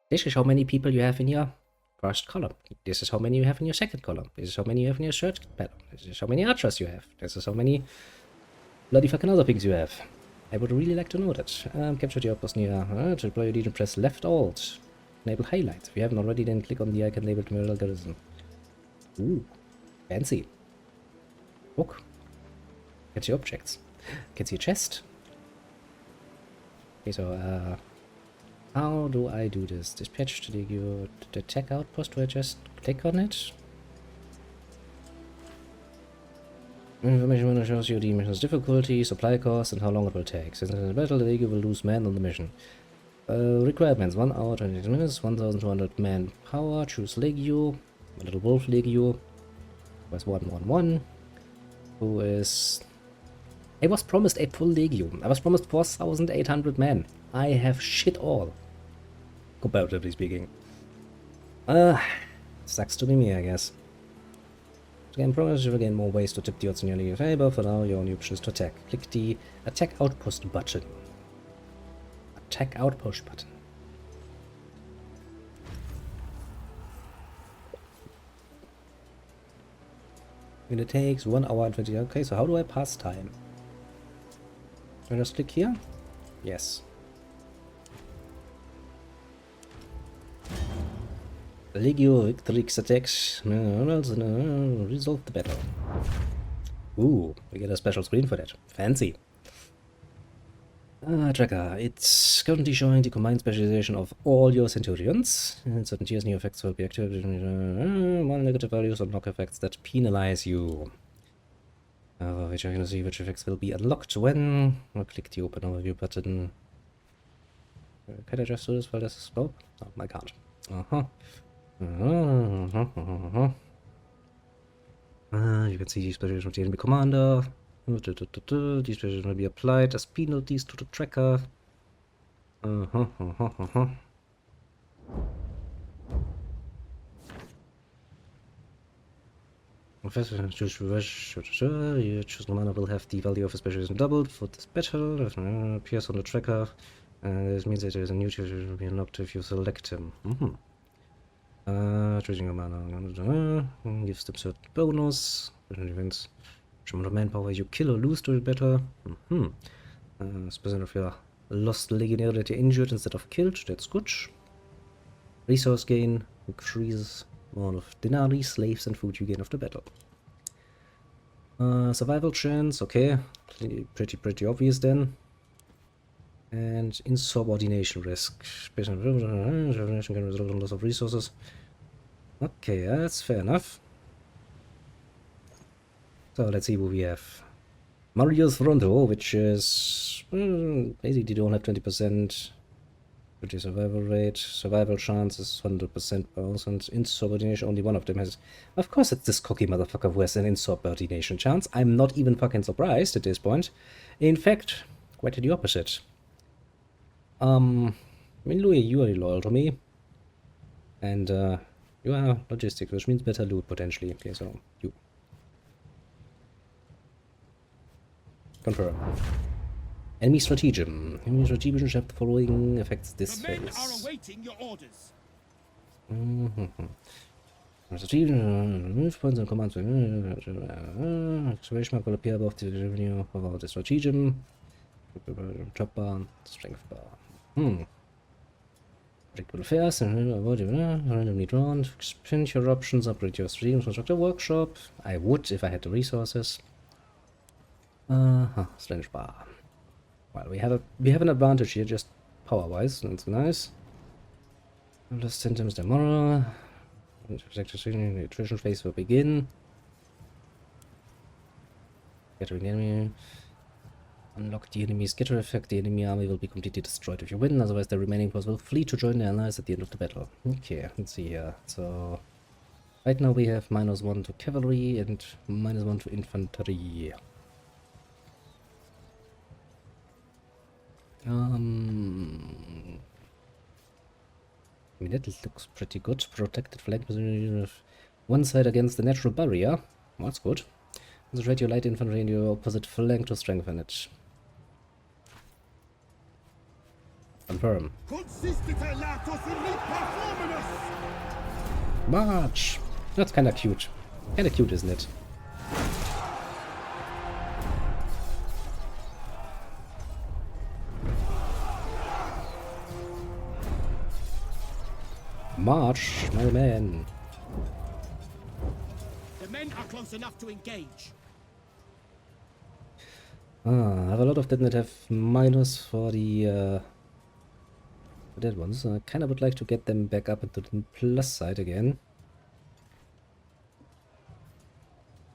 This is how many people you have in your first column. This is how many you have in your second column. This is how many you have in your third column. This is how many archers you have. This is how many bloody fucking other things you have. I would really like to know that. Capture the outpost near. To deploy your legion, press left alt. Enable highlights. If you haven't already, then click on the icon labeled Mineral Garrison. Ooh, fancy. Book. Get your objects. Get your chest. Okay, so, how do I do this? Dispatch to the tech outpost. Do I just click on it? Information shows you the mission's difficulty, supply cost, and how long it will take. Since in the battle, the Legion will lose men on the mission. Requirements: 1 hour, 20 minutes, 1,200 man power. Choose Legio. A little wolf Legio. Was 111. Who is... I was promised a full Legio. I was promised 4,800 men. I have shit all. Comparatively speaking. Sucks to be me, I guess. Again, promise you will gain more ways to tip the odds in your league favor. For now, your only option is to attack. Click the Attack Outpost button. Attack Outpost button. And it takes 1 hour and 20. Okay, so how do I pass time? Do I just click here? Yes. Legio Victrix attacks. Resolve the battle. Ooh, we get a special screen for that. Fancy. Tracker. It's currently showing the combined specialization of all your Centurions. And certain tiers new effects will be activated. One negative values or knock effects that penalize you. Which I can see which effects will be unlocked when. I'll click the open overview button. Can I just do this while this is slow? No, I can't. You can see the specialization of the enemy commander. These specializations will be applied as penalties to the tracker. You choose commander will have the value of a specialization doubled for this battle. Appears on the tracker. This means that there is a new specialization will be unlocked if you select him. Choosing commander gives them certain bonus. Events. Which amount of manpower you kill or lose to it better. Percent of your lost legionnaire that you injured instead of killed. That's good. Resource gain increases amount of denarii, slaves, and food you gain after battle. Survival chance, okay, pretty obvious then. And insubordination risk. Insubordination can result in loss of resources. Okay, that's fair enough. So let's see what we have. Mario's Fronto, which is basically don't have 20%. Pretty survival rate. Survival chance is 100% bounce, and insubordination, only one of them has. Of course, it's this cocky motherfucker who has an insubordination chance. I'm not even fucking surprised at this point. In fact, quite the opposite. I mean, Louis, you are loyal to me. And you are logistics, which means better loot potentially. Okay, so you. Confirm. Enemy stratagem. Enemy stratagem should have the following effects this phase. The men are awaiting your orders. Move points and commands. Excavation mark will appear above the revenue of the stratagem. Drop bar, strength bar. Predictable affairs and avoid randomly drawn. Expand your options, upgrade your stratagem, construct a workshop. I would if I had the resources. Strength bar. Well, we have an advantage here, just power-wise. That's nice. Last symptoms tomorrow. The attrition phase will begin. Scattering the enemy. Unlock the enemy's scatter effect. The enemy army will be completely destroyed if you win. Otherwise, the remaining force will flee to join the allies at the end of the battle. Okay, let's see here. So, right now we have -1 to cavalry and -1 to infantry. I mean, that looks pretty good. Protected flank position of one side against the natural barrier. Well, that's good. Concentrate your light infantry in your opposite flank to strengthen it. Confirm. March! That's kinda cute. Kinda cute, isn't it? March, my man. The men are close enough to engage. Ah, I have a lot of that have minus for the for that one, so I kinda would like to get them back up into the plus side again.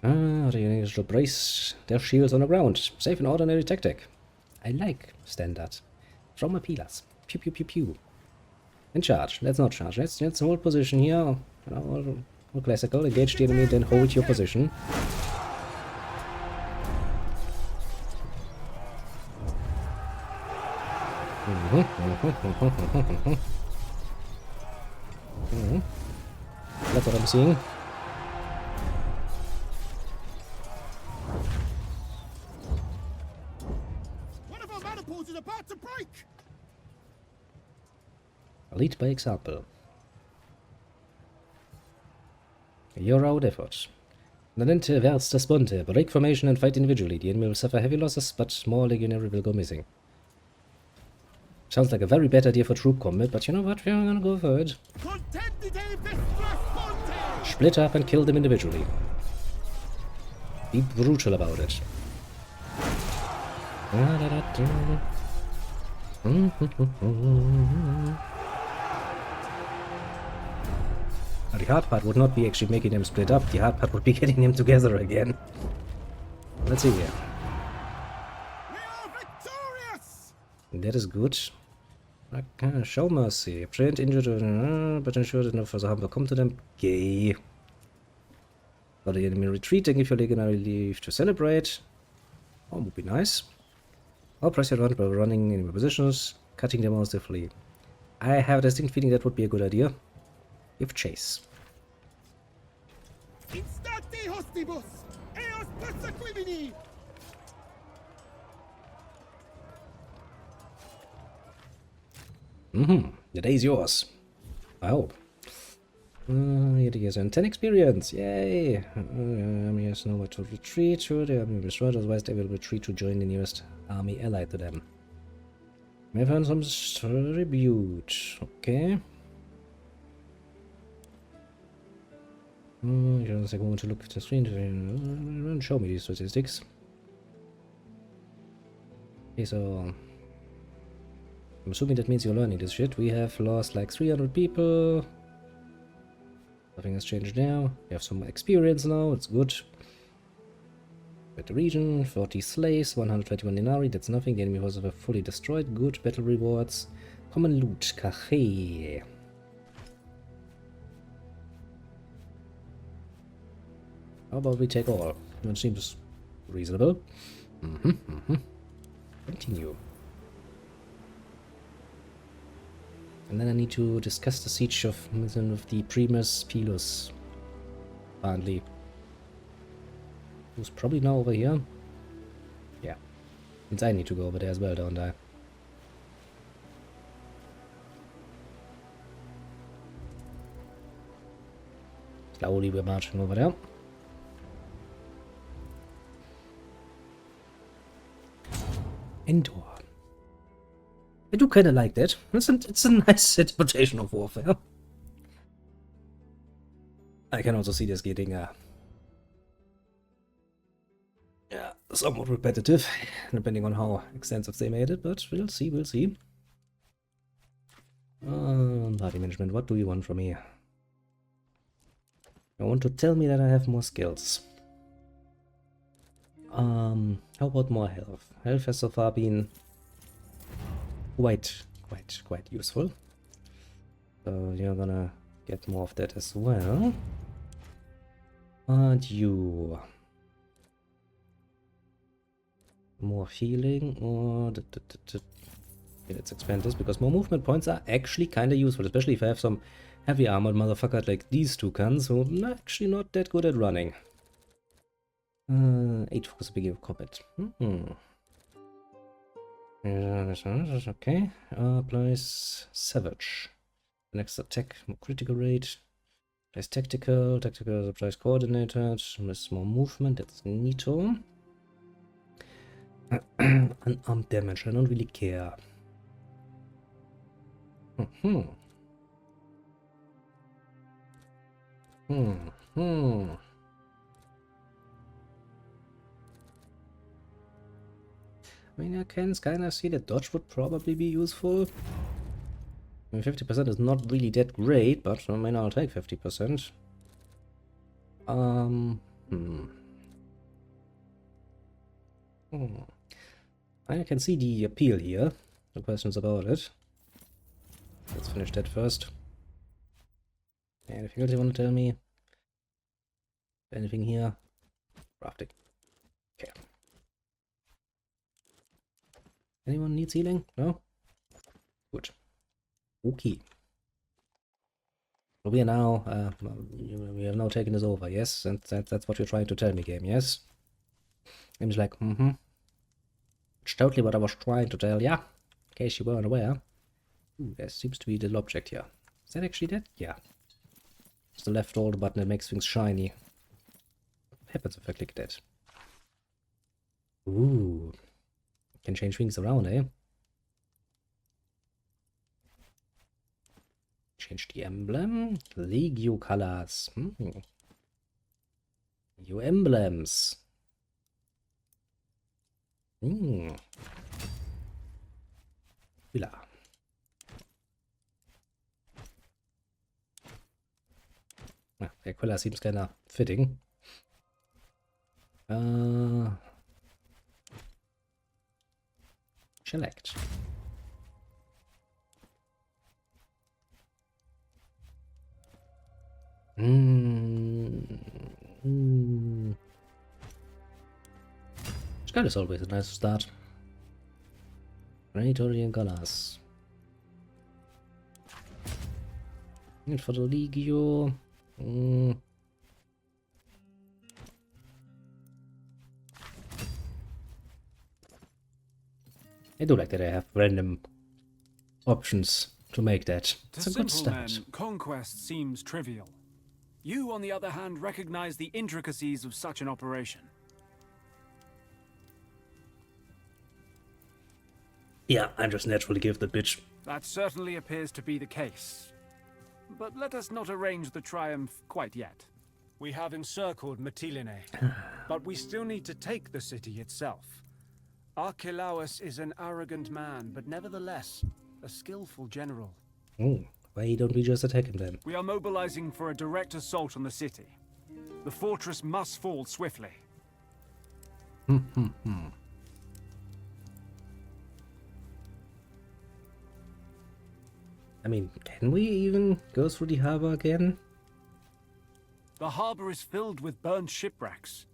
Ah, the units should brace their shields on the ground. Safe and ordinary tactic. I like standard. Throw my pillars. Pew pew pew pew. And charge. Let's not charge. Let's hold position here. All classical. Engage the enemy, then hold your position. That's what I'm seeing. One of our manifolds is about to break. Lead by example. You're out efforts. Nanente wärts das Bunte. Break formation and fight individually. The enemy will suffer heavy losses, but more legionary will go missing. Sounds like a very bad idea for troop combat, but you know what? We're gonna go for it. Split up and kill them individually. Be brutal about it. The hard part would not be actually making them split up, the hard part would be getting them together again. Let's see here. We are victorious! That is good. Show mercy. Trained, injured, but ensure that no further harm will come to them. Gay. Let the enemy retreat and give your legionary leave to celebrate. Oh, would be nice. Or press your run by running in your positions, cutting them out stiffly. I have a distinct feeling that would be a good idea. Give chase. Instati hostibus! Eos persequimini! The day is yours. I hope. Here he is, 10 experience. Yay! Army has nowhere to retreat. Sure, the army will destroy, otherwise they will retreat to join the nearest army allied to them. May have earned some tribute. Okay. Just take a moment to look at the screen. Show me these statistics. Okay, so I'm assuming that means you're learning this shit. We have lost like 300 people. Nothing has changed now. We have some experience now. It's good. At the region, 40 slaves, 121 denarii. That's nothing. The enemy was fully destroyed. Good. Battle rewards. Common loot. Cache. How about we take all? That seems reasonable. Continue. And then I need to discuss the siege of the Primus Pilus. Apparently. Who's probably now over here? Yeah. Means I need to go over there as well, don't I? Slowly we're marching over there. Indoor. I do kind of like that. It's a nice interpretation of warfare. I can also see this getting yeah, somewhat repetitive, depending on how extensive they made it, but we'll see, we'll see. Party management, what do you want from me? I want to tell me that I have more skills. How about more health? Health has so far been quite useful. So you're gonna get more of that as well. And you more healing or let's expand this because more movement points are actually kind of useful, especially if I have some heavy armored motherfucker like these two guns who are actually not that good at running. 8 focus beginning of combat. Okay. Place Savage. Next attack, more critical rate. Place Tactical. Tactical place Coordinated. With more movement. That's neato. Unarmed damage. I don't really care. Hmm. I mean, I can kind of see that dodge would probably be useful. I mean, 50% is not really that great, but I mean, I'll take 50%. I can see the appeal here. No questions about it. Let's finish that first. Anything else you want to tell me? Anything here? Crafting. Okay. Anyone needs healing? No? Good. Okay. We are now, we have now taken this over, yes? And that's what you're trying to tell me, game, yes? Game's like, It's totally what I was trying to tell ya. In case you weren't aware. Ooh, there seems to be a little object here. Is that actually that? Yeah. It's the left alt button that makes things shiny. What happens if I click that? Ooh. Can change things around, eh? Change the emblem. Legio colors. New emblems. Villa. Aquila seems kinda fitting. Select. Skull is always a nice start. Praetorian colors. And for the Legio. I do like that I have random options to make that. It's a good start. Men, conquest seems trivial. You, on the other hand, recognize the intricacies of such an operation. Yeah, I'm just naturally gifted, bitch. That certainly appears to be the case. But let us not arrange the triumph quite yet. We have encircled Mytilene, but we still need to take the city itself. Archelaus is an arrogant man, but nevertheless, a skillful general. Why don't we just attack him then? We are mobilizing for a direct assault on the city. The fortress must fall swiftly. I mean, can we even go through the harbor again? The harbor is filled with burned shipwrecks.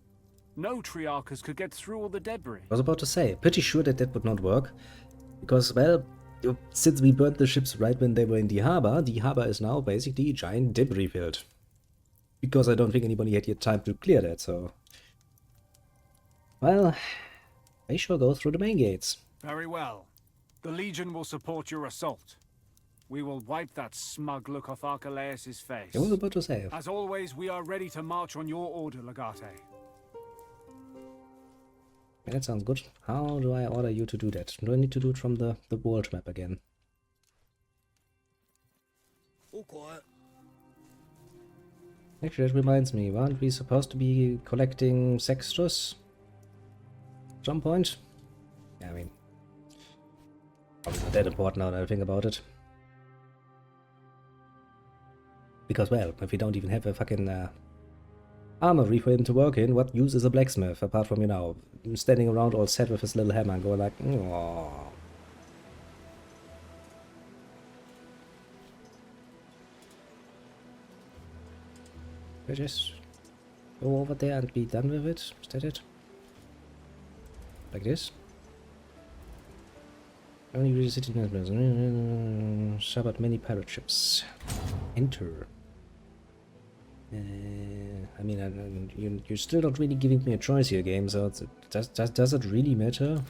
No Triarchus could get through all the debris. I was about to say, pretty sure that would not work. Because, well, since we burned the ships right when they were in the harbor is now basically a giant debris field. Because I don't think anybody had yet time to clear that, so... Well, they shall go through the main gates. Very well. The Legion will support your assault. We will wipe that smug look off Archelaus' face. I was about to say. As always, we are ready to march on your order, Legate. Yeah, that sounds good. How do I order you to do that? Do I need to do it from the world map again? All quiet. Actually, that reminds me, aren't we supposed to be collecting Sextus? At some point? Yeah, I mean... probably not that important now that I think about it. Because, well, if we don't even have a fucking armory for him to work in, what use is a blacksmith apart from, you know, standing around all set with his little hammer and going like, aww. We just go over there and be done with it? Is that it? Like this? Only really city members. Shabbat many pirate ships. Enter. I mean, you're still not really giving me a choice here, game, so does it really matter?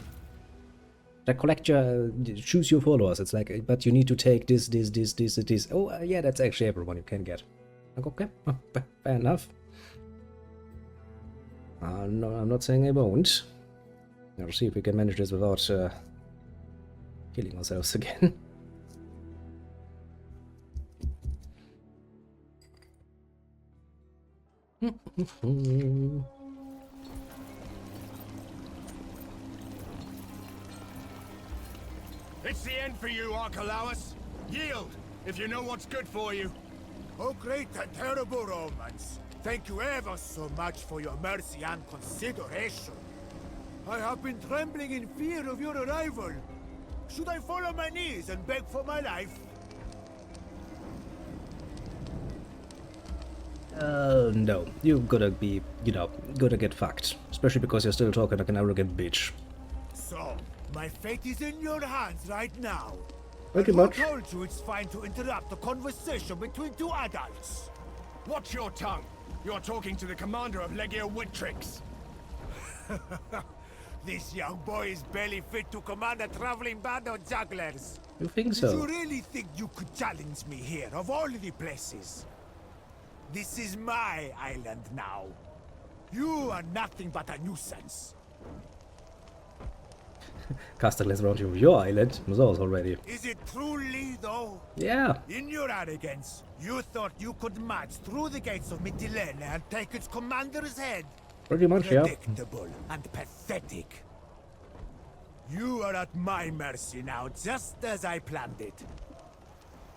The collector, choose your followers. It's like, but you need to take this. Oh, yeah, that's actually everyone you can get. Like, okay, oh, fair enough. No, I'm not saying I won't. I'll see if we can manage this without killing ourselves again. It's the end for you, Archelaus. Yield, if you know what's good for you. Oh, great and terrible Romans, thank you ever so much for your mercy and consideration. I have been trembling in fear of your arrival. Should I fall on my knees and beg for my life? No. You gotta be, gotta get fucked. Especially because you're still talking like an arrogant bitch. So, my fate is in your hands right now. Pretty And who much. told you it's fine to interrupt a conversation between two adults? Watch your tongue. You're talking to the commander of Legio Wittrix. This young boy is barely fit to command a traveling band of jugglers. You think Did you so? really think you could challenge me here, of all the places? This is my island now. You are nothing but a nuisance. Cast a glass around you. Your island was ours already. Is it truly, though? Yeah. In your arrogance, you thought you could march through the gates of Mytilene and take its commander's head? Pretty much, yeah. Predictable and pathetic. You are at my mercy now, just as I planned it.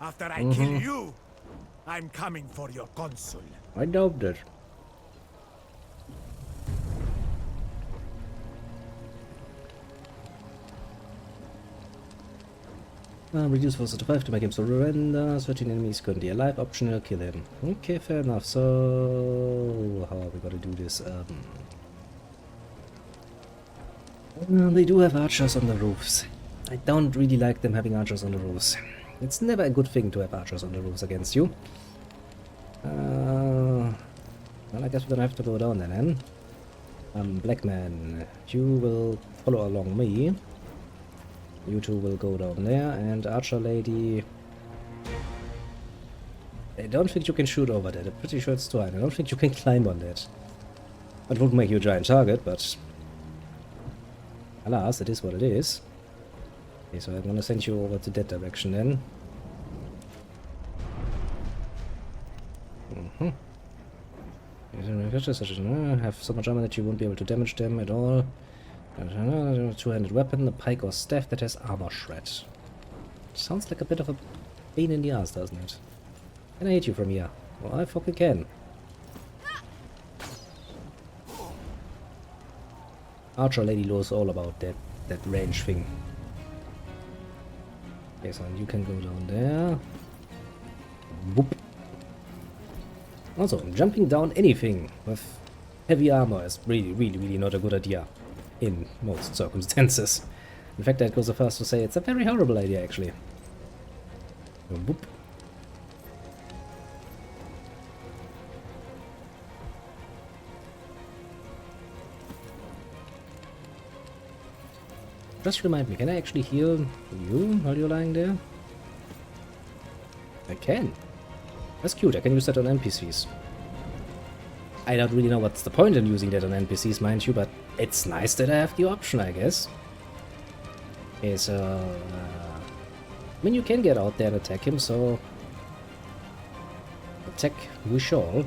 After I kill you, I'm coming for your consul. I doubt it. Reduce force to 5 to make him surrender. 13 enemies currently alive. Optional, kill him. Okay, fair enough. So, how are we gonna do this? They do have archers on the roofs. I don't really like them having archers on the roofs. It's never a good thing to have archers on the roofs against you. Well, I guess we're gonna have to go down then. Black man, you will follow along me. You two will go down there, and Archer Lady... I don't think you can shoot over that. I'm pretty sure it's too high. I don't think you can climb on that. That would make you a giant target, but... alas, it is what it is. Okay, so I'm gonna send you over to that direction then. Have so much armor that you won't be able to damage them at all. Two-handed weapon, a pike or staff that has armor shred. Sounds like a bit of a pain in the ass, doesn't it? Can I hit you from here? Well, I fucking can. Archer Lady knows all about that range thing. Okay, so you can go down there. Whoop. Also, jumping down anything with heavy armor is really not a good idea. In most circumstances. In fact, I'd go so far as to say it's a very horrible idea, actually. Whoop. Just remind me, can I actually heal you while you're lying there? I can. That's cute, I can use that on NPCs. I don't really know what's the point in using that on NPCs, mind you, but it's nice that I have the option, I guess. Okay, so... I mean, you can get out there and attack him, so... attack we shall.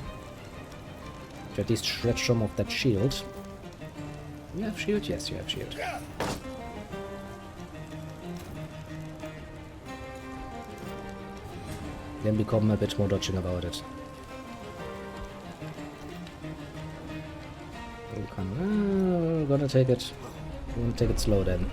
To at least shred some of that shield. You have shield? Yes, you have shield. Then become a bit more dodging about it. We're gonna take it. We're gonna take it slow then.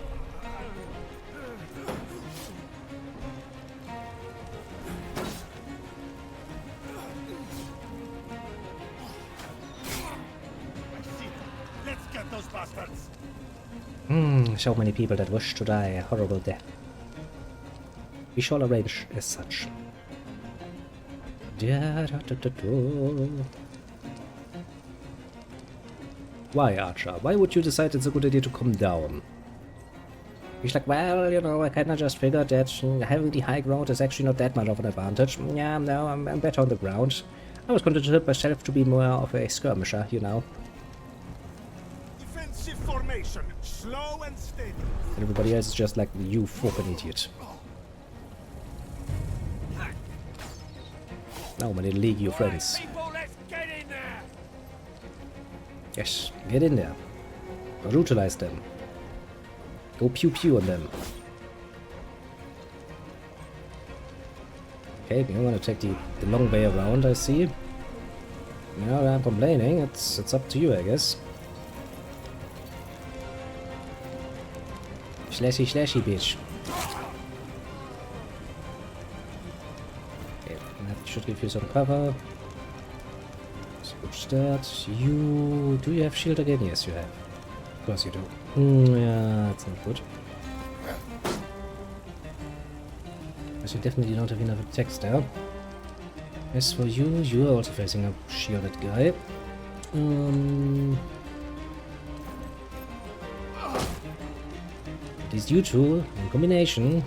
Let's get those bastards. So many people that wish to die a horrible death. We shall arrange as such. Why, Archer? Why would you decide it's a good idea to come down? He's like, well, you know, I kinda just figured that having the high ground is actually not that much of an advantage. Yeah, no, I'm better on the ground. I was going to consider myself to be more of a skirmisher, you know. Defensive formation, slow and steady. And everybody else is just like, you fucking idiot. Now, my little league, your friends. People, let's get in there. Yes, get in there. Brutalize them. Go pew pew on them. Okay, you want to take the long way around, I see. No, I'm complaining. It's up to you, I guess. Slashy, slashy, bitch. Okay, that should give you some cover. It's a good start. Do you have shield again? Yes, you have. Of course you do. Yeah, that's not good. Because you definitely don't have enough attacks now. As for you, you are also facing a shielded guy. At least you two, in combination,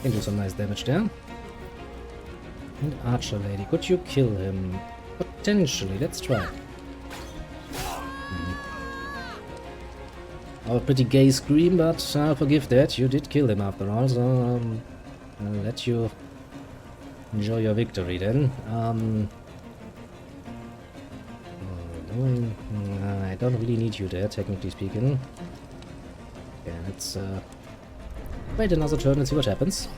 can do some nice damage there. And Archer Lady, could you kill him? Potentially, let's try. Oh, pretty gay scream, but I'll forgive that. You did kill him after all, so I'll let you enjoy your victory then. I don't really need you there, technically speaking. Yeah, let's wait another turn and see what happens.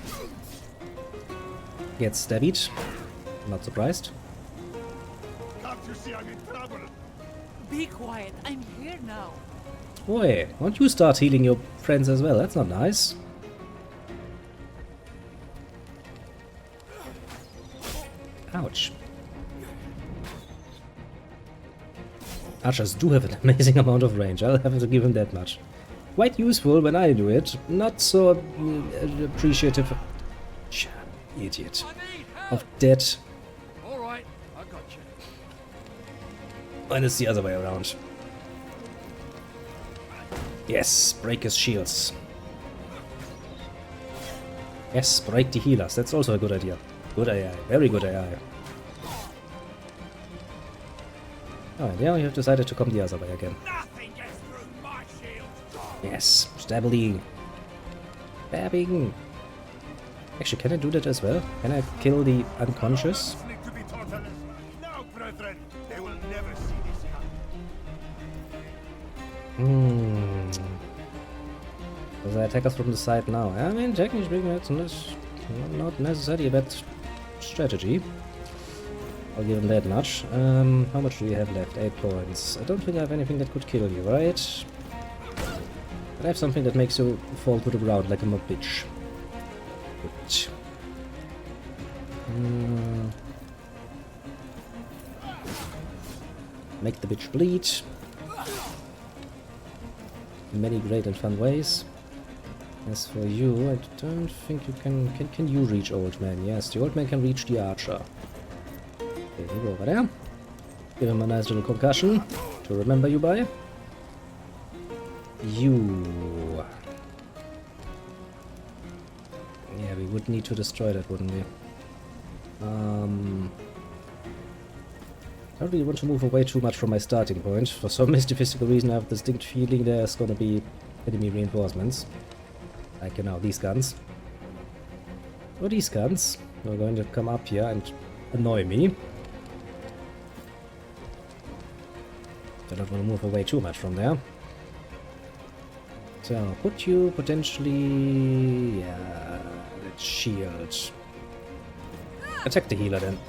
Get stabbed. Not surprised. Can't you see I'm in trouble? Be quiet, I'm here now. Boy, won't you start healing your friends as well? That's not nice. Ouch. Archers do have an amazing amount of range, I'll have to give him that much. Quite useful when I do it, not so appreciative. Idiot. Of dead. Alright, I got you. And it's the other way around. Yes, break his shields. Yes, break the healers. That's also a good idea. Good AI. Very good AI. Oh, and yeah, you have decided to come the other way again. Nothing gets through my shield. Yes, stabbing. Stabbing. Actually, can I do that as well? Can I kill the unconscious? Listening to be taught a lesson. No, brethren, they will never see this coming. Does I attack us from the side now? I mean, technically speaking, that's not necessarily a bad strategy. I'll give him that much. How much do you have left? 8 points. I don't think I have anything that could kill you, right? But I have something that makes you fall to the ground like a mob bitch. Good. Make the bitch bleed. In many great and fun ways. As for you, I don't think you can you reach old man? Yes, the old man can reach the archer. Okay, you go over there. Give him a nice little concussion to remember you by. You. Yeah, we would need to destroy that, wouldn't we? I don't really want to move away too much from my starting point. For some mystical reason, I have a distinct feeling there's gonna be enemy reinforcements. Like, you know, these guns. Or these guns. They're going to come up here and annoy me. I don't want to move away too much from there. So, could you potentially... yeah, let's shield. Attack the healer then.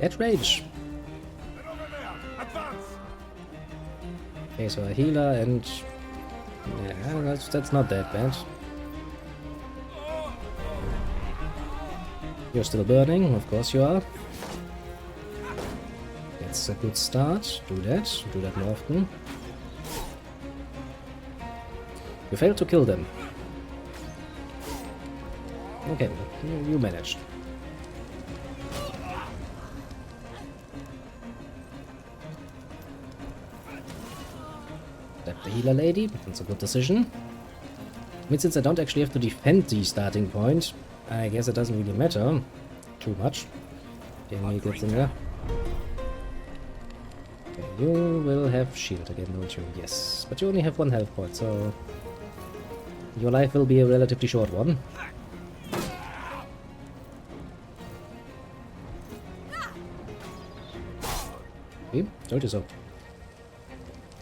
At rage. Okay, so a healer and yeah, that's not that bad. You're still burning, of course you are. It's a good start. Do that. Do that more often. You failed to kill them. Okay, you managed. That the healer lady. That's a good decision. I mean, since I don't actually have to defend the starting point, I guess it doesn't really matter too much. The enemy gets in there. Okay, you will have shield again, don't you? Yes. But you only have 1 health point, so your life will be a relatively short one. Okay, told you so.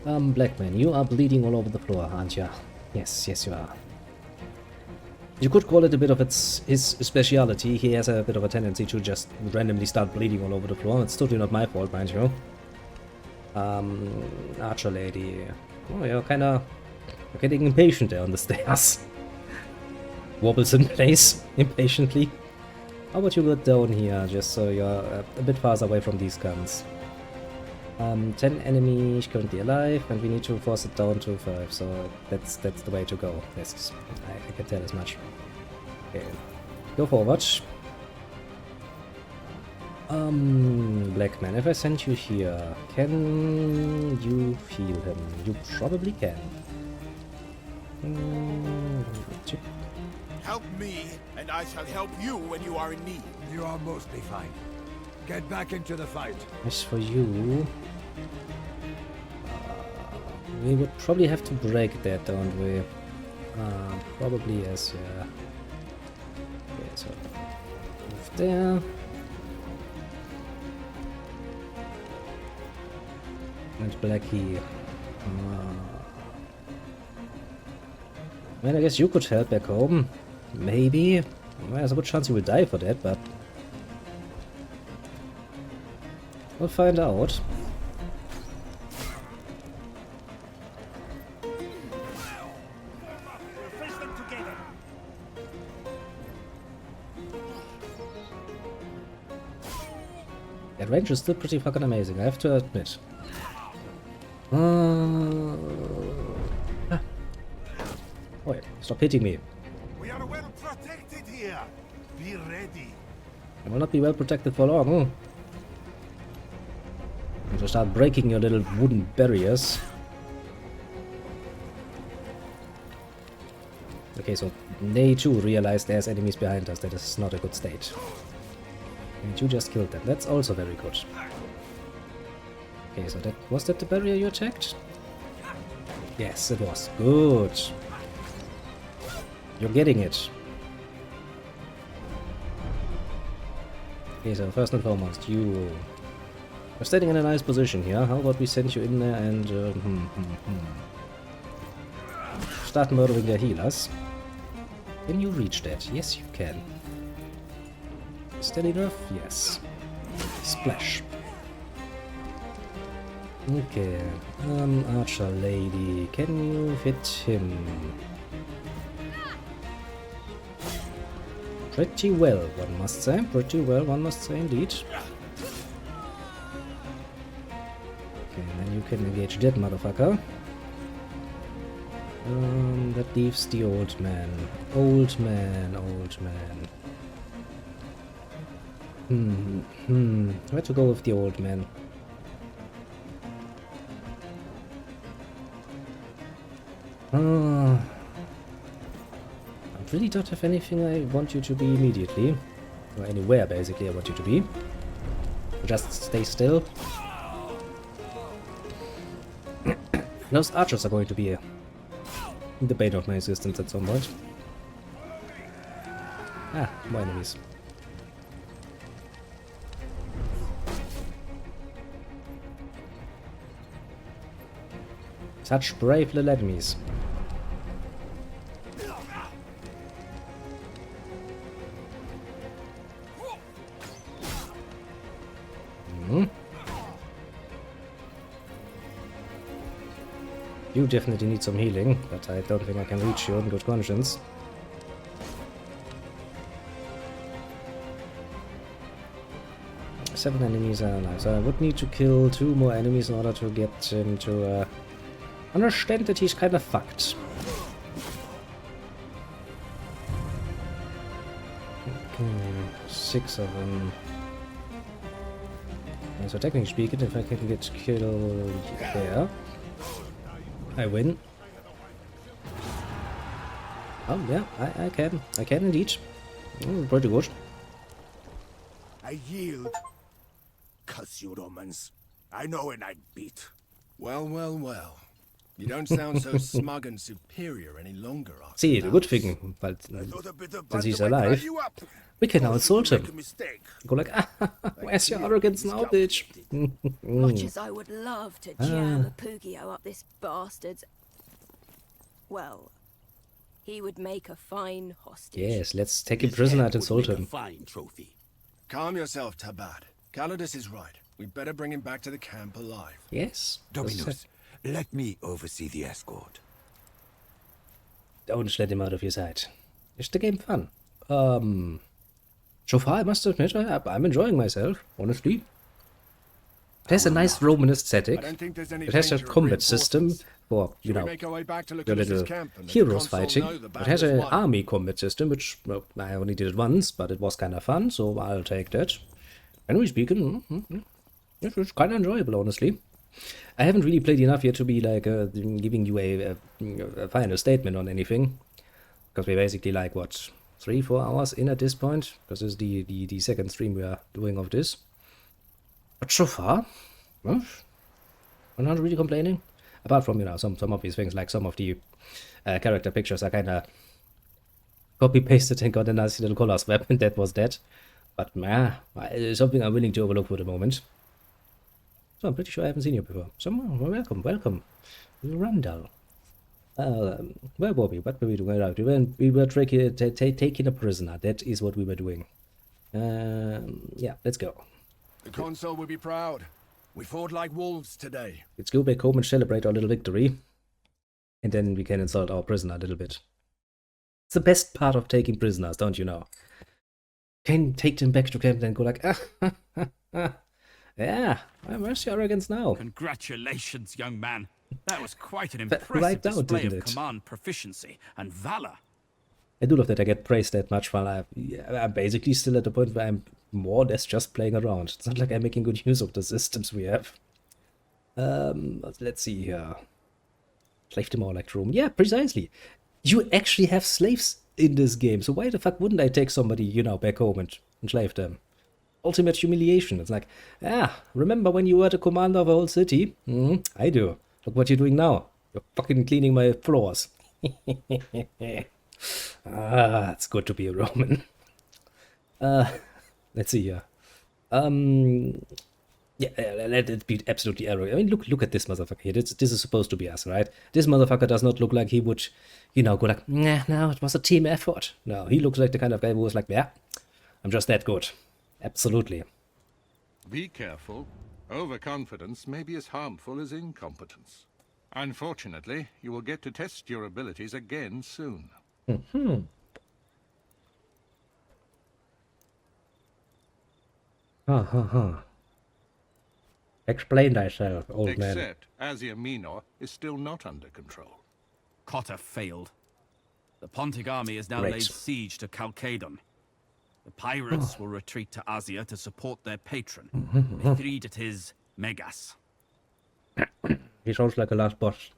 Black man, you are bleeding all over the floor, aren't you? Yes, yes you are. You could call it a bit of his speciality. He has a bit of a tendency to just randomly start bleeding all over the floor. It's totally not my fault, mind you. Archer lady. Oh, you're getting impatient there on the stairs. Wobbles in place impatiently. How about you go down here, just so you're a bit farther away from these guns. 10 enemies currently alive, and we need to force it down to 5, so that's the way to go. Yes, I can tell as much. Okay, go forward. Black man, if I send you here, can you heal him? You probably can. Help me, and I shall help you when you are in need. You are mostly fine. Get back into the fight. As for you, we would probably have to break that, don't we? Probably yes, yeah. Okay, so move there. And Blackie. Well, I guess you could help back home. Maybe. Well, there's a good chance you will die for that, but we'll find out. That range is still pretty fucking amazing, I have to admit. Wait, stop hitting me. We are well protected here. Be ready. I will not be well protected for long. You just start breaking your little wooden barriers. Okay, so they too realize there's enemies behind us. That is not a good state. And you just killed them. That's also very good. Okay, so was that the barrier you attacked? Yes, it was. Good. You're getting it. Okay, so first and foremost, you are standing in a nice position here. How about we send you in there and start murdering their healers? Can you reach that? Yes, you can. Is that enough? Yes. Splash. Okay. Archer lady, can you hit him? Pretty well, one must say. Pretty well, one must say indeed. Okay, then you can engage that motherfucker. That leaves the old man. Old man, old man. Where to go with the old man? I really don't have anything I want you to be immediately. Or anywhere, basically, I want you to be. Just stay still. Those archers are going to be the bane of my existence at some point. Ah, more enemies. Such brave little enemies. You definitely need some healing, but I don't think I can reach you in good conscience. 7 enemies are alive, so I would need to kill 2 more enemies in order to get him to understand that he's kind of fucked. Okay, 6 of them. So technically speaking, if I can get killed there, I win. Oh yeah, I can. I can indeed. Pretty good. I yield. Cuss you Romans. I know when I'm beat. Well, well, well. You don't sound so smug and superior any longer, See, the good thing, but Thought a bit of since he's banter might alive, rile you up. we can now Caused insult you to make him. a mistake. Go like, ah, where's your arrogance now, bitch? Much as I would love to jam a Pugio up this bastard's... Well, he would make a fine hostage. Yes, let's take him prisoner and insult him. Fine trophy. Calm yourself, Tabad. Calidus is right. We'd better bring him back to the camp alive. Yes. Dominus, let me oversee the escort. Don't let him out of your sight. Is the game fun? So far, I must admit, I'm enjoying myself, honestly. It has a nice Romanist setting. I don't think there's any It has a danger of combat system reinforcements. for, you Shall we know, make our way back to your Lucullus' little camp and let the heroes consul fighting. know the It has battle an is won? army combat system, which, well, I only did it once, but it was kind of fun, so I'll take that. Anyway speaking, it's kind of enjoyable, honestly. I haven't really played enough yet to be like giving you a final statement on anything, because we're basically like, what, 3-4 hours in at this point, because this is the second stream we are doing of this. But so far, well, I'm not really complaining. Apart from, you know, some obvious things, like some of the character pictures are kind of copy-pasted and got a nice little color swap, and that was that. But, it's something I'm willing to overlook for the moment. So I'm pretty sure I haven't seen you before. So, welcome. Randall. Where were we? What were we doing? We were taking a prisoner. That is what we were doing. Yeah, let's go. The consul will be proud. We fought like wolves today. Let's go back home and celebrate our little victory. And then we can insult our prisoner a little bit. It's the best part of taking prisoners, don't you know? Can take them back to camp and go like, yeah, where's your arrogance now? Congratulations, young man. That was quite an That impressive right out, display of didn't it? command proficiency and valor. I do love that I get praised that much while I'm basically still at the point where I'm more or less just playing around. It's not like I'm making good use of the systems we have. Let's see here. Slave them all room. Yeah, precisely. You actually have slaves in this game, so why the fuck wouldn't I take somebody, you know, back home and enslave them? Ultimate humiliation. It's like, remember when you were the commander of a whole city? I do. Look what you're doing now. You're fucking cleaning my floors. It's good to be a Roman. Let's see here. Yeah, let it be absolutely arrogant. I mean, look at this motherfucker here. This is supposed to be us, right? This motherfucker does not look like he would, you know, go like, nah, no, it was a team effort. No, he looks like the kind of guy who was like, yeah, I'm just that good. Absolutely. Be careful. Overconfidence may be as harmful as incompetence. Unfortunately, you will get to test your abilities again soon. Explain thyself, old man. Except Asia Minor is still not under control. Cotta failed. The Pontic army has now Great. laid siege to Chalcedon. The pirates will retreat to Asia to support their patron, Mithridates Megas. He sounds like a last boss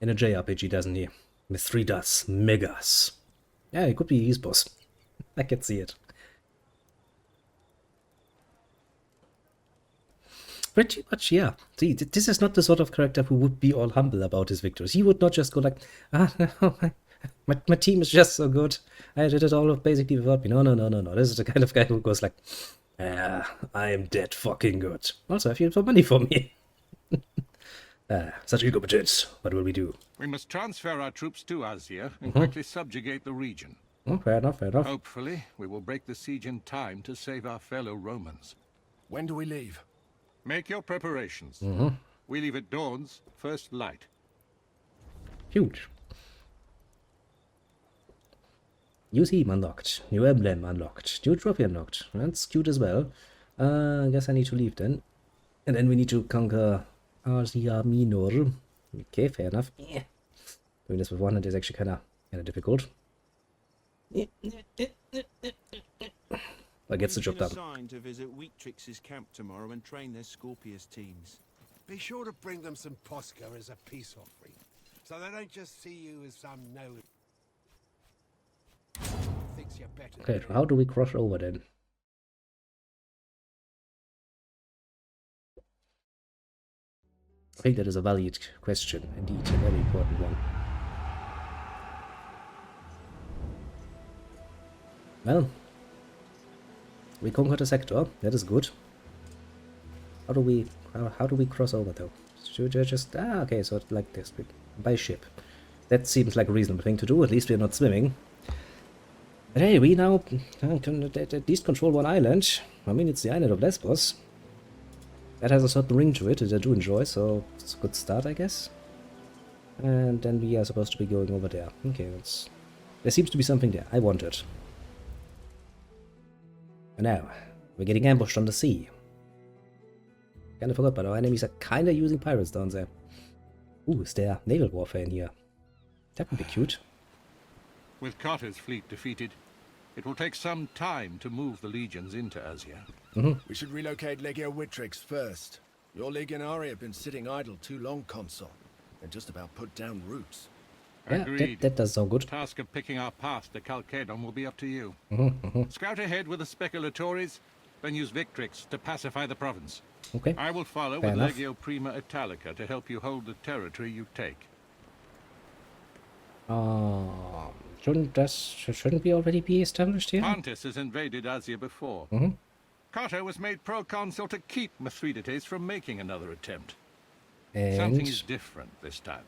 in a JRPG, doesn't he? Mithridates Megas. Yeah, he could be his boss. I can see it. Pretty much, yeah. See, this is not the sort of character who would be all humble about his victories. He would not just go like, no, my team is just so good. I did it all basically without me. No. This is the kind of guy who goes like, I'm dead fucking good. Also, if you have some money for me. Such incompetence. What will we do? We must transfer our troops to Asia and quickly subjugate the region. Oh, fair enough. Hopefully, we will break the siege in time to save our fellow Romans. When do we leave? Make your preparations. We leave at dawn's first light. Huge. New theme unlocked. New emblem unlocked. New trophy unlocked. That's cute as well. I guess I need to leave then. And then we need to conquer Asia Minor. Okay, fair enough. Yeah. Doing this with one hand is actually kinda difficult. But gets the job done. Assigned to visit Wheatrix's camp tomorrow and train their Scorpius teams. Be sure to bring them some Posca as a peace offering, so they don't just see you as some no. Thinks you're better. Okay, so how do we cross over then? I think that is a valid question, indeed, a very important one. Well, we conquered a sector, that is good. How do we cross over though? Should I just okay, so it's like this, by ship. That seems like a reasonable thing to do, at least we're not swimming. But hey, we now can at least control one island. I mean, it's the island of Lesbos. That has a certain ring to it, that I do enjoy, so it's a good start, I guess. And then we are supposed to be going over there. Okay, there seems to be something there. I want it. And now, we're getting ambushed on the sea. Kinda forgot, but our enemies are kinda using pirates down there. Ooh, is there naval warfare in here? That would be cute. With Carter's fleet defeated, it will take some time to move the legions into Asia. We should relocate Legio Wittrix first. Your Legionari have been sitting idle too long, Consul. They're just about put down roots. Yeah, Agreed. that does sound good. The task of picking our path to Chalcedon will be up to you. Scout ahead with the speculatores, then use Victrix to pacify the province. Okay. I will follow Fair with enough. Legio Prima Italica to help you hold the territory you take. Shouldn't we already be established here? Pontus has invaded Asia before. Carter was made proconsul to keep Mithridates from making another attempt. Something is And different this time.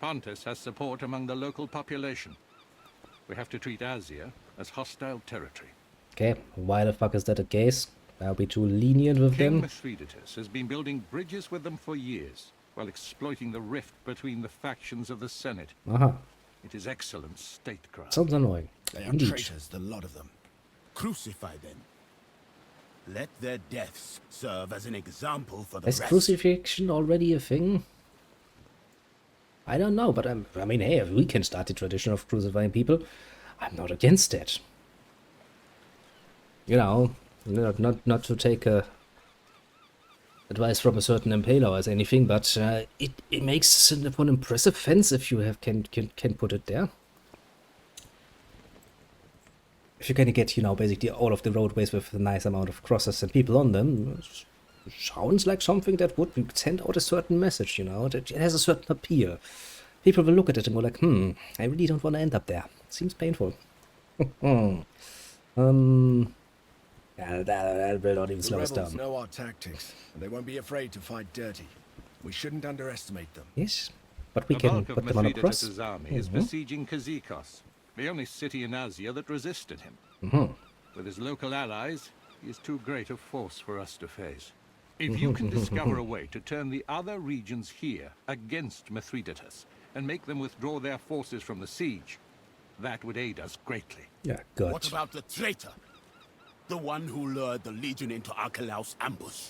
Pontus has support among the local population. We have to treat Asia as hostile territory. okay, why the fuck is that the case? Are we too lenient with King them? Mithridates has been building bridges with them for years, while exploiting the rift between the factions of the Senate. It is excellent statecraft. Sounds annoying. They are Indeed. traitors, the lot of them. Crucify them. Let their deaths serve as an example for the Is rest. crucifixion already a thing? I don't know, but I mean, hey, if we can start the tradition of crucifying people, I'm not against that. You know, not to take advice from a certain impaler as anything, but it makes it an impressive fence if you can put it there. If you're gonna get, you know, basically all of the roadways with a nice amount of crosses and people on them, sounds like something that would send out a certain message, you know, that it has a certain appeal. People will look at it and go like, I really don't want to end up there. Seems painful. Yeah, that will not even The slow us rebels down. know our tactics, and they won't be afraid to fight dirty. We shouldn't underestimate them. Yes, but we The can bulk of put them on a cross. Mithridates' army is besieging Kazikos, the only city in Asia that resisted him. With his local allies, he is too great a force for us to face. If you can discover a way to turn the other regions here against Mithridates and make them withdraw their forces from the siege, that would aid us greatly. Yeah, good. What about the traitor? The one who lured the Legion into Archelaus' ambush?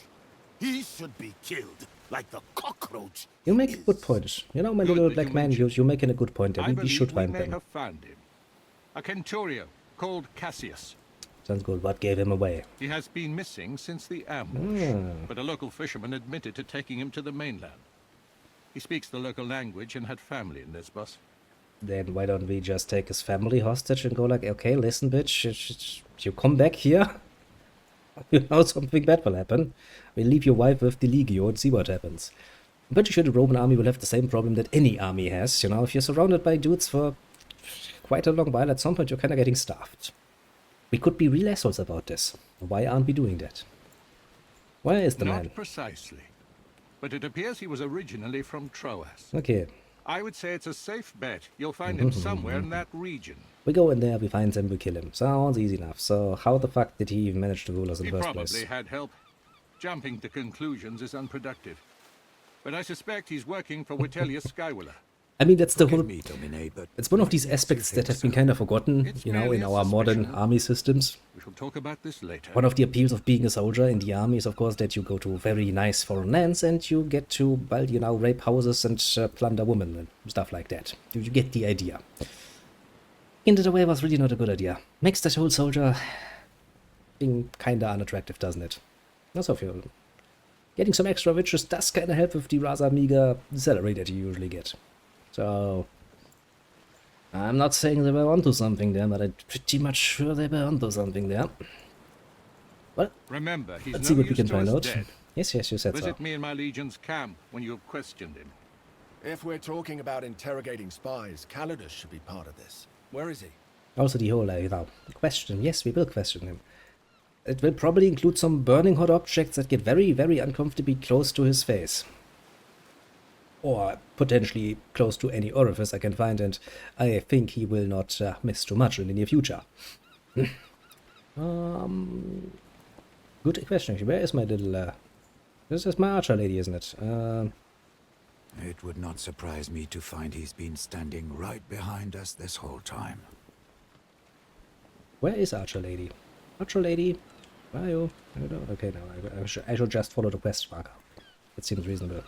He should be killed, like the cockroach. You make a good point. You know, my Good little that black you man, mentioned. you're making a good point. I We believe should we find may them. have found him. A centurion called Cassius. Sounds good. What gave him away? He has been missing since the ambush, but a local fisherman admitted to taking him to the mainland. He speaks the local language and had family in Lesbos. Then why don't we just take his family hostage and go like, okay, listen, bitch, you come back here, you know something bad will happen. We'll leave your wife with the Legio and see what happens. I'm pretty sure the Roman army will have the same problem that any army has. You know, if you're surrounded by dudes for quite a long while, at some point you're kind of getting starved. We could be real assholes about this. Why aren't we doing that? Where is the Not man? precisely, but it appears he was originally from Troas. Okay, I would say it's a safe bet you'll find him somewhere in that region. we go in there, we find him, we kill him. Sounds easy enough. So how the fuck did he even manage to rule us in He the first probably place? had help. Jumping to conclusions is unproductive. But I suspect he's working for Vitellius Skywiller. I mean, that's the Forgive whole... me, Domine, but It's one of what these makes you aspects that think have been so? kind of forgotten, It's you know, merely in a our modern suspicion. army systems. We shall talk about this later. One of the appeals of being a soldier in the army is, of course, that you go to very nice foreign lands and you get to, well, you know, rape houses and plunder women and stuff like that. You get the idea. Taking it away was really not a good idea. Makes that whole soldier thing kinda unattractive, doesn't it? Also, if you're getting some extra riches does kinda help with the rather meager salary that you usually get. So, I'm not saying they were onto something there, but I'm pretty much sure they were onto something there. Well, Remember, he's let's no see what we use can to find us out. dead. Yes, you said so. Visit me in my legion's camp when you have questioned him. If we're talking about interrogating spies, Calidus should be part of this. Where is he? Also the whole, question. Yes, we will question him. It will probably include some burning hot objects that get very, very uncomfortably close to his face. Or potentially close to any orifice I can find, and I think he will not miss too much in the near future. Good question, actually. Where is my little... this is my archer lady, isn't it? It would not surprise me to find he's been standing right behind us this whole time. Where is archer lady? Archer lady? Where are you? I don't know. Okay, no, I should just follow the quest marker. It seems reasonable.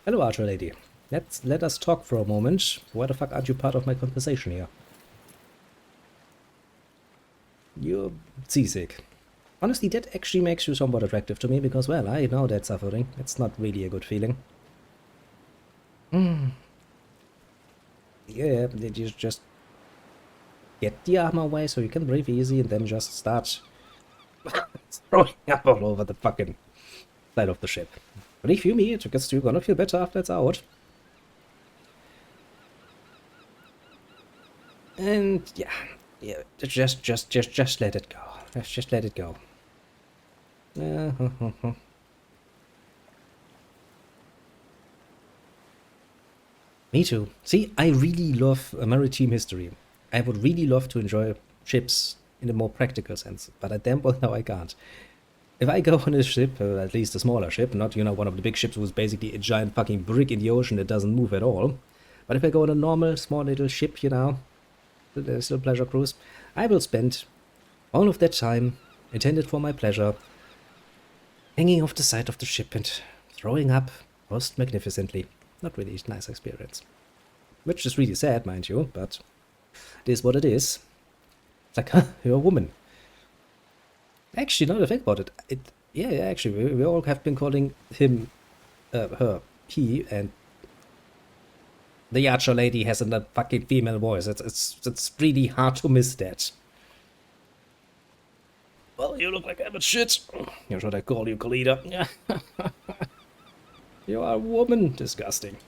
Hello, archer lady. Let us talk for a moment. Why the fuck aren't you part of my conversation here? You're seasick. Honestly, that actually makes you somewhat attractive to me, because, well, I know that suffering. It's not really a good feeling. Yeah, you just get the armor away so you can breathe easy, and then just start throwing up all over the fucking side of the ship. Believe you me, because you're gonna feel better after it's out. And yeah, just let it go. Just let it go. Me too. See, I really love maritime history. I would really love to enjoy ships in a more practical sense, but I damn well know I can't. If I go on a ship, at least a smaller ship, not, you know, one of the big ships who's basically a giant fucking brick in the ocean that doesn't move at all, but if I go on a normal, small little ship, you know, a little pleasure cruise, I will spend all of that time intended for my pleasure hanging off the side of the ship and throwing up most magnificently. Not really a nice experience. Which is really sad, mind you, but it is what it is. It's like, huh, you're a woman. Actually, now that I think about it, yeah, actually, we all have been calling him, her, he, and the archer lady has a fucking female voice. It's really hard to miss that. Well, you look like I'm a shit. Or should I call you Kalida? You are a woman. Disgusting.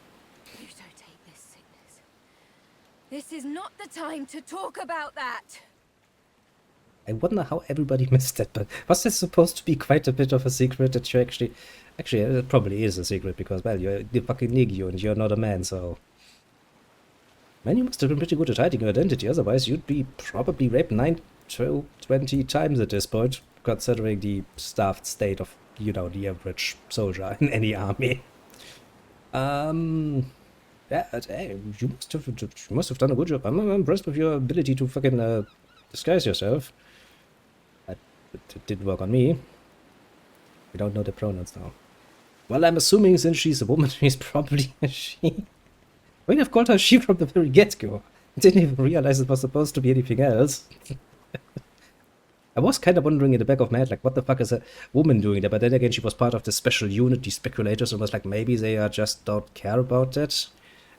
You don't take this sickness. This is not the time to talk about that. I wonder how everybody missed that, but was this supposed to be quite a bit of a secret that you actually... Actually, it probably is a secret, because, well, you're the fucking Negio and you're not a man, so... Man, you must have been pretty good at hiding your identity, otherwise you'd be probably raped 9 to 20 times at this point, considering the staffed state of, you know, the average soldier in any army. Yeah, hey, you must have done a good job. I'm impressed with your ability to fucking disguise yourself. It didn't work on me. We don't know the pronouns now. Well, I'm assuming since she's a woman, she's probably a she. We'd have called her she from the very get-go. Didn't even realize it was supposed to be anything else. I was kind of wondering in the back of my head, like, what the fuck is a woman doing there? But then again, she was part of the special unit, the speculators, and was like, maybe they just don't care about that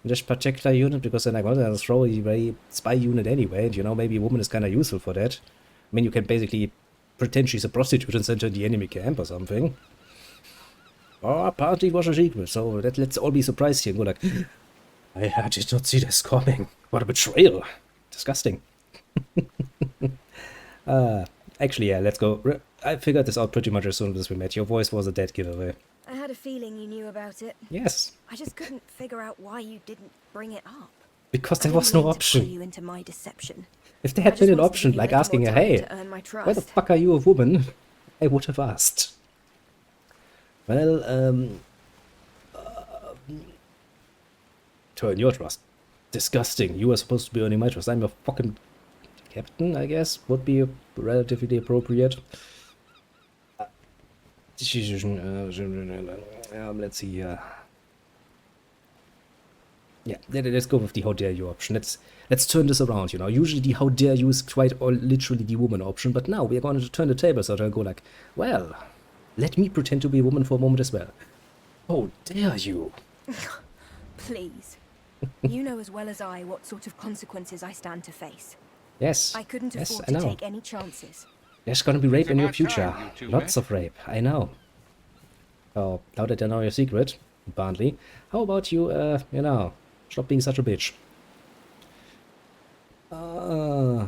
in this particular unit, because they're like, well, they're a throwaway spy unit anyway, and, you know, maybe a woman is kind of useful for that. I mean, you can basically pretend she's a prostitute and send her in the enemy camp or something. Or apparently it was a secret, so let's all be surprised here and go like, I did not see this coming. What a betrayal. Disgusting. Actually, yeah, let's go. I figured this out pretty much as soon as we met. Your voice was a dead giveaway. I had a feeling you knew about it. Yes. I just couldn't figure out why you didn't bring it up. Because there was no option. You into my deception. If there had been an option, like asking her, hey, why the fuck are you a woman? I would have asked. Well, turn your trust. Disgusting. You are supposed to be earning my trust. I'm your fucking captain, I guess. Would be relatively appropriate. Let's see here. Yeah, let's go with the how dare you option. Let's turn this around, you know. Usually the how dare you is quite or literally the woman option, but now we're going to turn the tables out and go like, well, let me pretend to be a woman for a moment as well. How dare you? Please. You know as well as I what sort of consequences I stand to face. Yes. I couldn't yes, afford I know. to take any chances. There's gonna be rape in your about future. time you two Lots met. of rape, I know. Oh, now that I know your secret, apparently. How about you, you know, stop being such a bitch.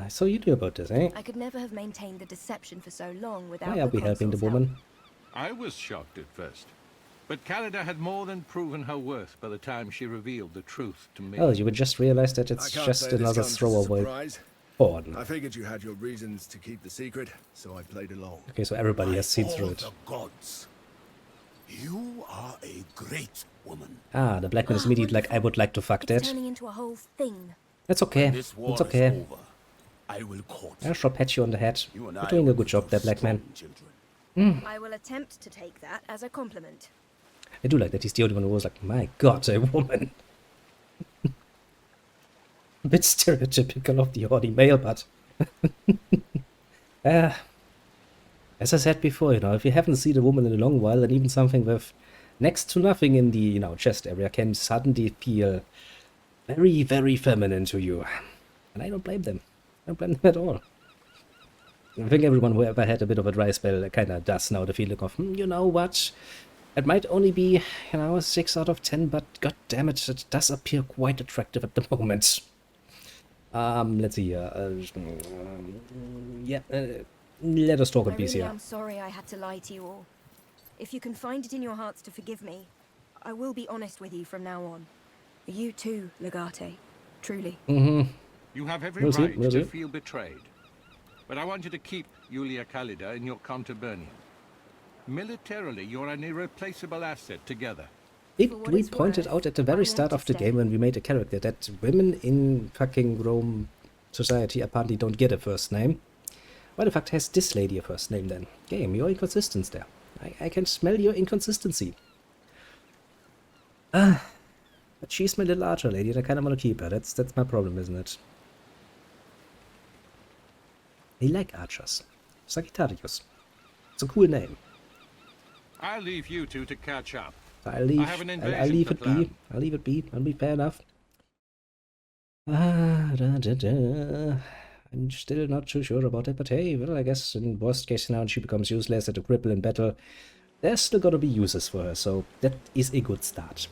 So you knew about this, eh? I could never have maintained the deception for so long without Why are we helping the consul's woman? I was shocked at first. But Callida had more than proven her worth by the time she revealed the truth to me. Oh, you would just realize that I it's can't just say this another comes as a throwaway surprise. porn. I figured you had your reasons to keep the secret, so I played along. Okay, so everybody has seen By through all it. the gods, you are a great woman. Ah, the black man is immediately like, I would like to fuck It's that. turning into a whole thing. That's okay. This war It's okay. is over. I will court I shall pat you on the head. you. And You're I doing a will good job there, black man. strong children. I will attempt to take that as a compliment. I do like that he's the only one who was like, my god, a woman. A bit stereotypical of the horny male, but... as I said before, you know, if you haven't seen a woman in a long while, then even something with next to nothing in the, you know, chest area can suddenly feel very, very feminine to you. And I don't blame them. I don't blame them at all. I think everyone who ever had a bit of a dry spell kind of does now the feeling of, you know what? It might only be, you know, a 6 out of 10, but god damn it, it does appear quite attractive at the moment. Let's see here. Let us talk I in peace really here. am sorry I had to lie to you all. If you can find it in your hearts to forgive me, I will be honest with you from now on. You too, Legate. Truly. You have every We'll see, right we'll to see. feel betrayed. But I want you to keep Julia Callida in your contubernium. Militarily, you're an irreplaceable asset together. If For what we it's pointed worth, out at the I very want start to of the stay. game when we made a character that women in fucking Rome society apparently don't get a first name, why the fuck has this lady a first name then? Game, you're inconsistent there. I can smell your inconsistency. But she's my little archer lady and I kinda wanna keep her. That's my problem, isn't it? I like archers. Sagittarius. It's a cool name. I'll leave you two to catch up. I'll leave, have an I'll invasion leave to it be. plan. I'll leave it be. That'll be fair enough. I'm still not too sure about it, but hey, well, I guess in worst case scenario she becomes useless at a cripple in battle. There's still gotta be uses for her, so that is a good start.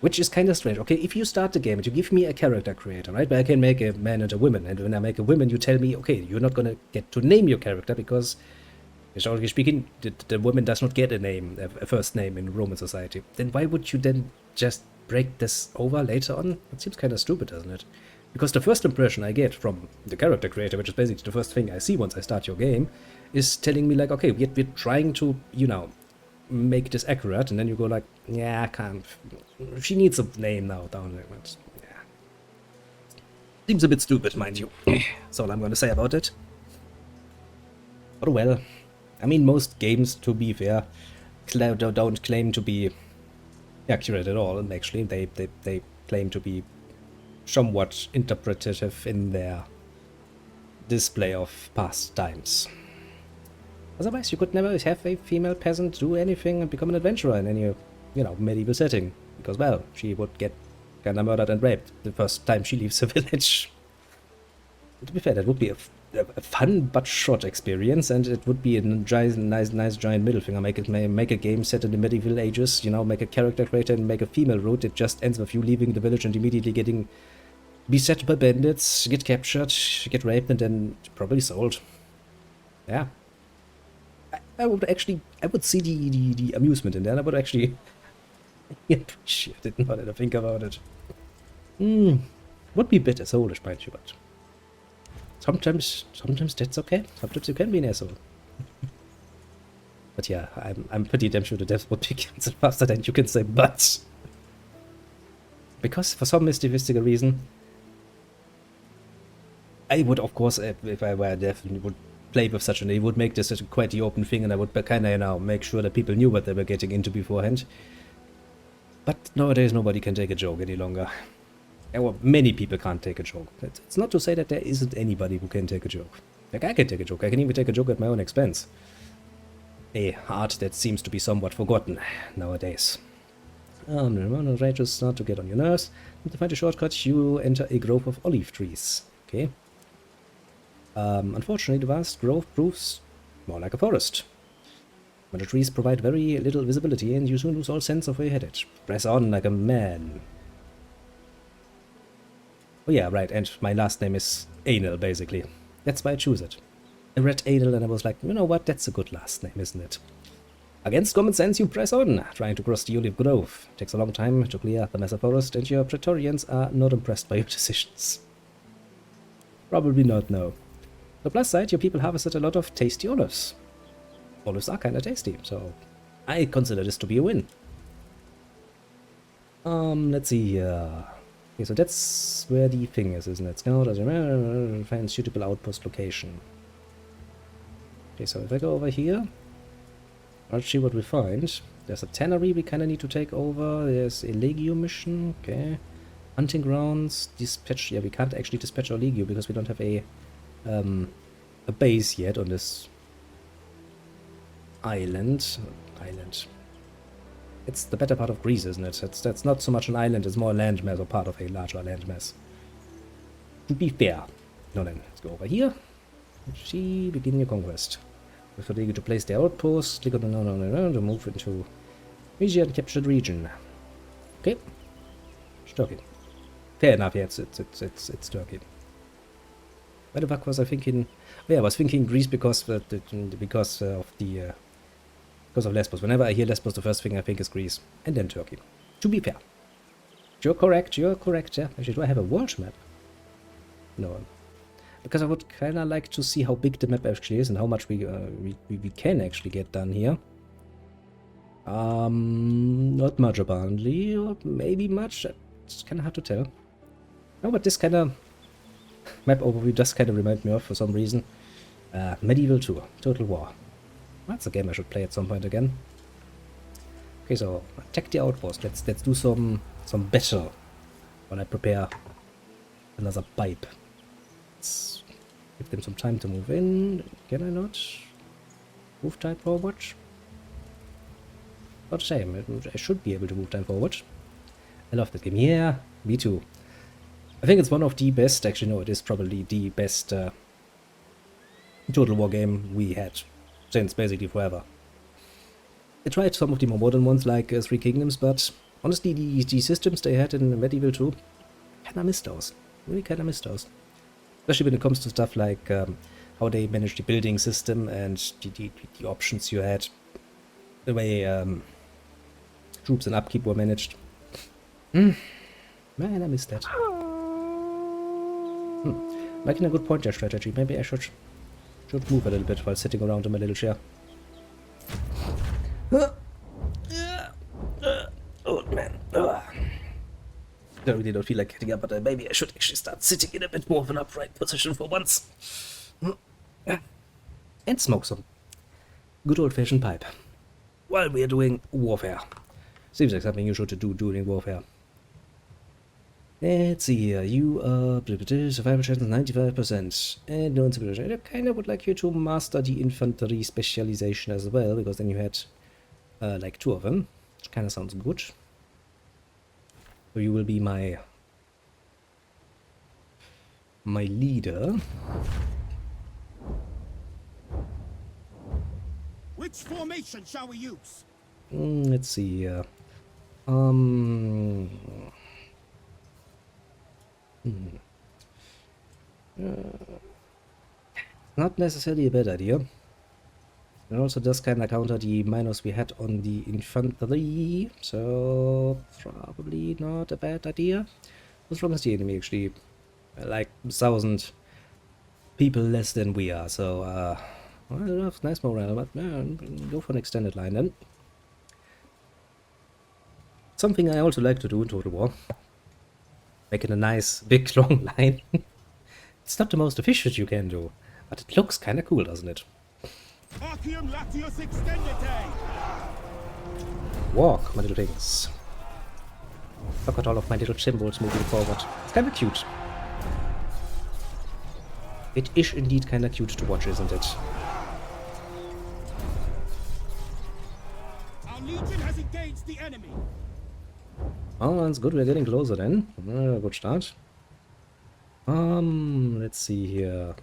Which is kind of strange. Okay, if you start the game and you give me a character creator, right, where I can make a man and a woman, and when I make a woman, you tell me, okay, you're not gonna get to name your character because, historically speaking, the woman does not get a name, a first name in Roman society. Then why would you then just break this over later on? It seems kind of stupid, doesn't it? Because the first impression I get from the character creator, which is basically the first thing I see once I start your game, is telling me like, okay, we're trying to, you know, make this accurate, and then you go like, yeah, I can't. She needs a name now down there. But, yeah. Seems a bit stupid, mind you. That's all I'm going to say about it. But well, I mean, most games, to be fair, don't claim to be accurate at all, and actually they claim to be somewhat interpretative in their display of past times. Otherwise, you could never have a female peasant do anything and become an adventurer in any, you know, medieval setting. Because, well, she would get kinda murdered and raped the first time she leaves the village. To be fair, that would be a fun but short experience, and it would be a nice giant middle finger. Make a game set in the medieval ages, you know, make a character creator and make a female route. It just ends with you leaving the village and immediately getting beset by bandits, get captured, get raped, and then probably sold. Yeah. I would see the amusement in there. I would actually appreciate it now that I think about it. Would be a bit soulish, mind you, but sometimes that's okay. Sometimes you can be an asshole. But yeah, I'm pretty damn sure the devs would pick it faster than you can say but. Because for some mystical reason, I would, of course, if I were a dev, would play with such an, I would make this quite the open thing, and I would kind of, you know, make sure that people knew what they were getting into beforehand. But nowadays, nobody can take a joke any longer. Well, many people can't take a joke. It's not to say that there isn't anybody who can take a joke. Like, I can take a joke. I can even take a joke at my own expense. A art that seems to be somewhat forgotten nowadays. The rangers start to get on your nerves. And to find a shortcut, you enter a grove of olive trees. Okay. Unfortunately, the vast grove proves more like a forest. But the trees provide very little visibility, and you soon lose all sense of where you're headed. Press on like a man. Oh yeah, right, and my last name is Anal, basically. That's why I choose it. I read Anal and I was like, you know what, that's a good last name, isn't it? Against common sense, you press on, trying to cross the olive grove. It takes a long time to clear the massive forest, and your Praetorians are not impressed by your decisions. Probably not, no. The plus side, your people harvested a lot of tasty olives. Olives are kinda tasty, so I consider this to be a win. Let's see here. Okay, so that's where the thing is, isn't it? Scout, find suitable outpost location. Okay, so if I go over here, let's see what we find. There's a tannery we kinda need to take over. There's a Legio mission, okay. Hunting grounds, dispatch. Yeah, we can't actually dispatch our Legio because we don't have a base yet on this island. It's the better part of Greece, isn't it? That's not so much an island, it's more a landmass or part of a larger landmass. To be fair. Now then, let's go over here. See, begin your conquest. With Rodrigo to place the outpost, click on the no to move into region captured region. Okay. It's Turkey. Fair enough, yeah, it's Turkey. Why the fuck was I thinking? Oh, yeah, I was thinking Greece because of Lesbos. Whenever I hear Lesbos, the first thing I think is Greece, and then Turkey. To be fair. You're correct, yeah. Actually, do I have a world map? No. Because I would kind of like to see how big the map actually is and how much we can actually get done here. Not much apparently, or maybe much. It's kind of hard to tell. No, but this kind of map overview does kind of remind me of, for some reason, Medieval 2, Total War. That's a game I should play at some point again. Okay, so attack the outpost. Let's do some battle while I prepare another pipe. Let's give them some time to move in. Can I not move time forward? Not a shame. I should be able to move time forward. I love that game. Yeah, me too. I think it's one of the best. Actually, no, it is probably the best Total War game we had since basically forever. I tried some of the more modern ones like Three Kingdoms, but honestly the systems they had in Medieval 2, kinda miss those. Really kinda miss those. Especially when it comes to stuff like how they managed the building system and the options you had. The way troops and upkeep were managed. Man, I miss that. Making a good point there, strategy. Maybe I should move a little bit while sitting around in my little chair. Oh man. I really don't feel like getting up, but maybe I should actually start sitting in a bit more of an upright position for once. And smoke some good old-fashioned pipe while we are doing warfare. Seems like something you should do during warfare. Let's see here, you are survival chance 95%, and no inspiration. I kind of would like you to master the infantry specialization as well, because then you had like 2 of them, which kind of sounds good. So you will be my leader. Which formation shall we use? Let's see here. Not necessarily a bad idea. It also does kind of counter the minus we had on the infantry, so probably not a bad idea. As long as the enemy actually like 1,000 people less than we are, so Well, nice morale, but go for an extended line then. Something I also like to do in Total War. Make it a nice, big, long line. It's not the most efficient you can do, but it looks kinda cool, doesn't it? Arceum Latius Extendite! Walk, my little things. Look at all of my little symbols moving forward. It's kinda cute. It is indeed kinda cute to watch, isn't it? Our legion has engaged the enemy! Oh, that's good, we're getting closer then. Good start. Let's see here.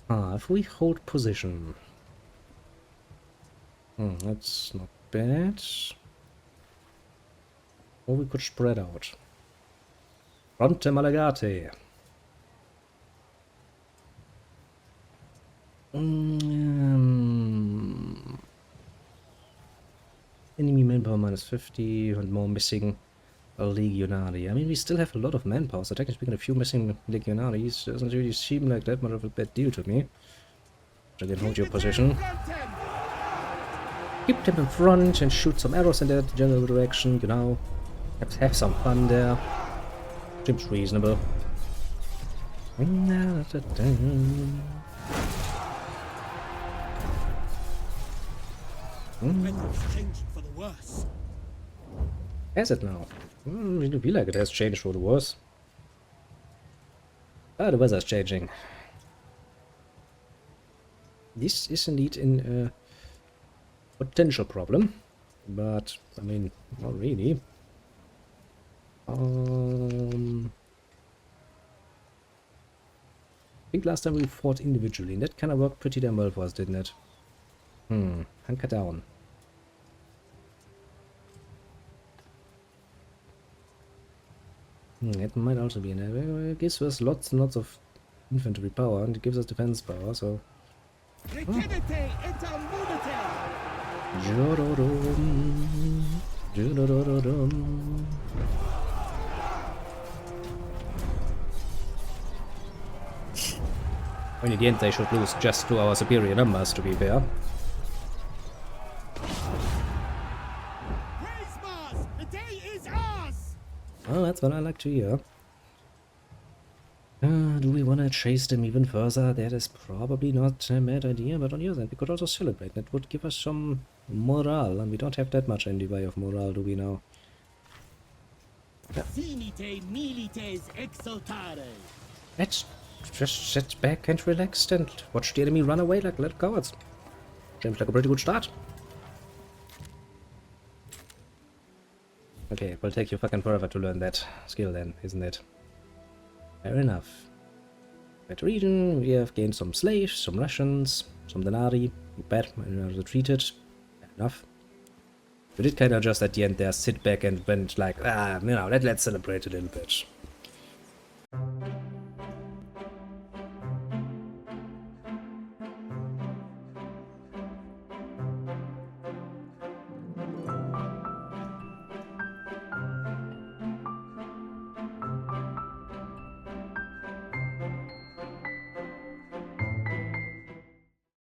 If we hold position. That's not bad. Or we could spread out. Fronte Malagate. Enemy manpower minus 50 and more missing legionary. I mean, we still have a lot of manpower, so technically speaking, a few missing legionaries doesn't really seem like that much of a bad deal to me. Again, hold your position. Keep them in front and shoot some arrows in that general direction, you know. Have some fun there. Seems reasonable. Weather's changing for the worse. Has it now? It feel like it has changed for the worse. The weather's changing. This is indeed a potential problem, but I mean, not really. I think last time we fought individually, and that kind of worked pretty damn well for us, didn't it? Hunker down. It might also be it gives us lots and lots of infantry power, and it gives us defense power, so... When in the end they should lose just to our superior numbers, to be fair. Well, that's what I like to hear. Do we want to chase them even further? That is probably not a bad idea, but on the other hand, we could also celebrate. That would give us some morale, and we don't have that much in the way of morale, do we now? Yeah. Let's just sit back and relax and watch the enemy run away like little cowards. Seems like a pretty good start. Okay, it will take you fucking forever to learn that skill then, isn't it? Fair enough. That region, we have gained some slaves, some Russians, some Denari. Bad, we are retreated. Fair enough. We did kind of just at the end there sit back and went like, you know, let's celebrate a little bit.